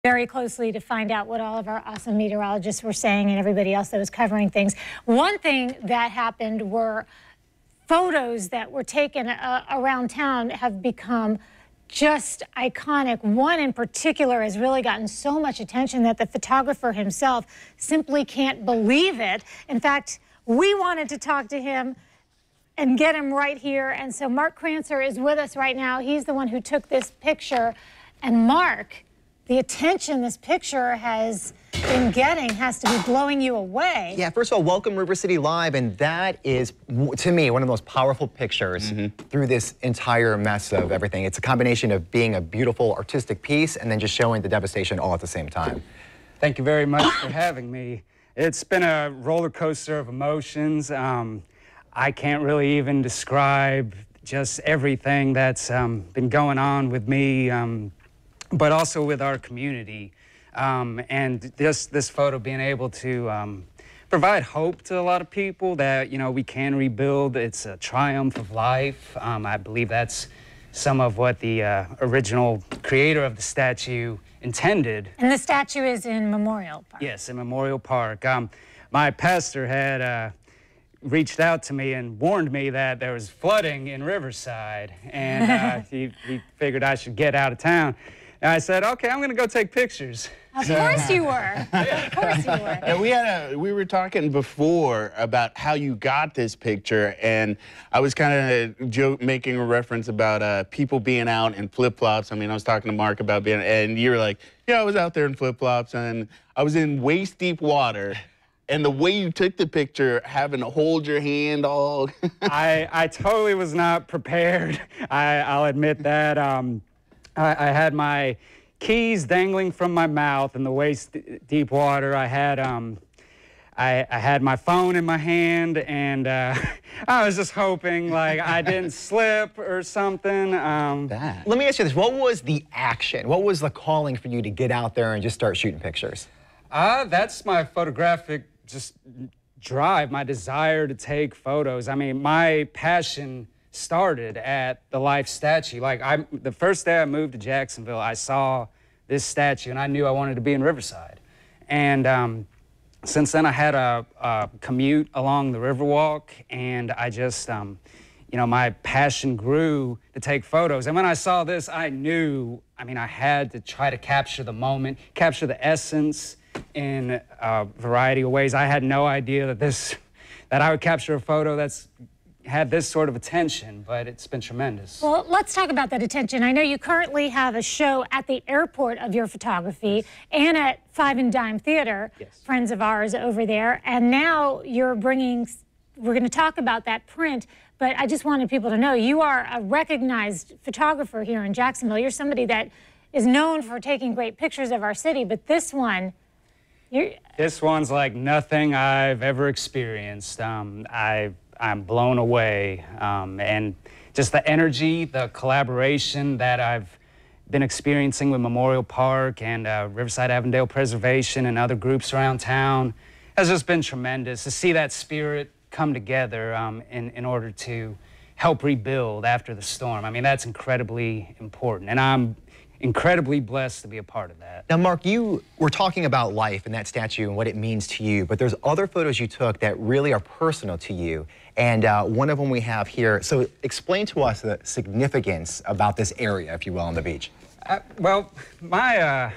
very closely to find out what all of our awesome meteorologists were saying and everybody else that was covering things. One thing that happened were photos that were taken around town have become just iconic. One in particular has really gotten so much attention that the photographer himself simply can't believe it. In fact, we wanted to talk to him and get him right here. And so Mark Krancer is with us right now. He's the one who took this picture. And Mark, the attention this picture has been getting has to be blowing you away. Yeah, first of all, welcome River City Live, and that is, to me, one of the most powerful pictures through this entire mess of everything. It's a combination of being a beautiful artistic piece and then just showing the devastation all at the same time. Thank you very much for having me. It's been a roller coaster of emotions. I can't really even describe just everything that's been going on with me, but also with our community. And this photo being able to provide hope to a lot of people that, you know, we can rebuild. It's a triumph of life. I believe that's some of what the original creator of the statue intended. And the statue is in Memorial Park. Yes, in Memorial Park. My pastor had reached out to me and warned me that there was flooding in Riverside, and he figured I should get out of town. And I said, okay, I'm going to go take pictures. Of course you were. Of course you were. And we were talking before about how you got this picture, and I was kind of making a reference about people being out in flip-flops. I mean, I was talking to Mark about being, and you were like, yeah, I was out there in flip-flops, and I was in waist-deep water. And the way you took the picture, having to hold your hand all... I totally was not prepared. I'll admit that. I had my keys dangling from my mouth in the waist-deep water. I had my phone in my hand, and I was just hoping, like, I didn't slip or something. Let me ask you this. What was the action? What was the calling for you to get out there and just start shooting pictures? That's my photographic drive, my desire to take photos. I mean, my passion started at the Life statue. Like, the first day I moved to Jacksonville, I saw this statue, and I knew I wanted to be in Riverside. And since then, I had a commute along the Riverwalk, and I just, you know, my passion grew to take photos. And when I saw this, I knew, I mean, I had to try to capture the moment, capture the essence in a variety of ways. I had no idea that I would capture a photo that's had this sort of attention, but it's been tremendous. Well, let's talk about that attention. I know you currently have a show at the airport of your photography and at Five and Dime Theater, friends of ours over there, and now you're bringing, we're going to talk about that print, but I just wanted people to know you are a recognized photographer here in Jacksonville. You're somebody that is known for taking great pictures of our city, but this one, this one's like nothing I've ever experienced. I'm blown away, and just the energy, the collaboration that I've been experiencing with Memorial Park and Riverside Avondale Preservation and other groups around town has just been tremendous. To see that spirit come together in order to help rebuild after the storm. I mean, that's incredibly important, and I'm incredibly blessed to be a part of that. Now, Mark, you were talking about life and that statue and what it means to you, but there's other photos you took that really are personal to you, and one of them we have here. So explain to us the significance about this area, if you will, on the beach. Well, my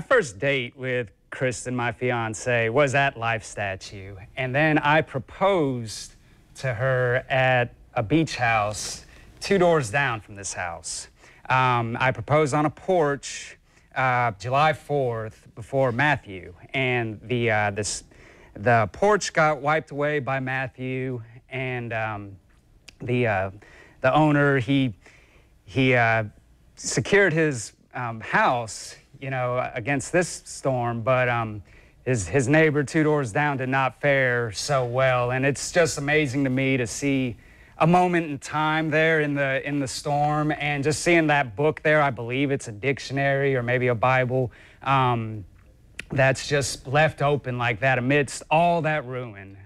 first date with Kristen, my fiance, was at Life Statue, and then I proposed to her at a beach house 2 doors down from this house. I proposed on a porch July 4th before Matthew, and the porch got wiped away by Matthew, and the owner, he secured his house, you know, against this storm, but his neighbor 2 doors down did not fare so well, and it's just amazing to me to see a moment in time there in the storm, and just seeing that book there. I believe it's a dictionary or maybe a Bible that's just left open like that amidst all that ruin.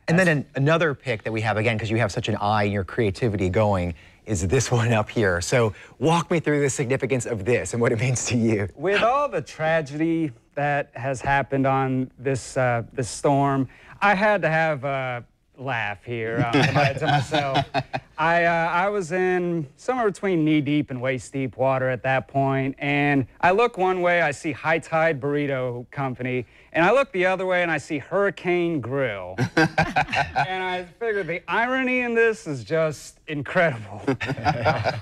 And then another pic that we have, again, because you have such an eye and your creativity going, is this one up here. So walk me through the significance of this and what it means to you. With all the tragedy that has happened on this this storm, I had to have a laugh here to myself. I was in somewhere between knee-deep and waist-deep water at that point, and I look one way, I see High Tide Burrito Company, and I look the other way and I see Hurricane Grill. And I figured the irony in this is just incredible. Wow.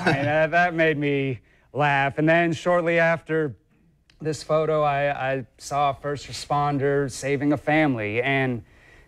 And that made me laugh. And then shortly after this photo, I saw a first responder saving a family, and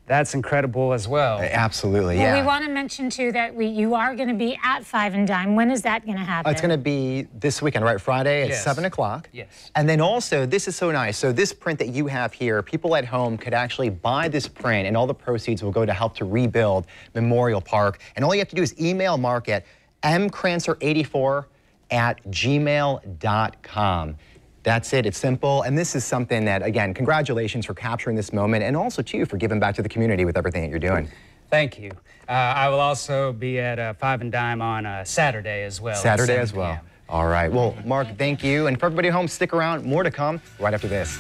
that's incredible as well. Absolutely, well, yeah. we want to mention, too, that you are going to be at Five and Dime. When is that going to happen? It's going to be this weekend, right? Friday at Yes. 7 o'clock. Yes. And then also, this is so nice. So this print that you have here, people at home could actually buy this print, and all the proceeds will go to help to rebuild Memorial Park. And all you have to do is email Mark at mkrancer84@gmail.com. That's it. It's simple. And this is something that, again, congratulations for capturing this moment, and also, too, for giving back to the community with everything that you're doing. Thank you. I will also be at Five and Dime on Saturday as well. Saturday at as 7 well. p.m. All right. Well, Mark, thank you. And for everybody at home, stick around. More to come right after this.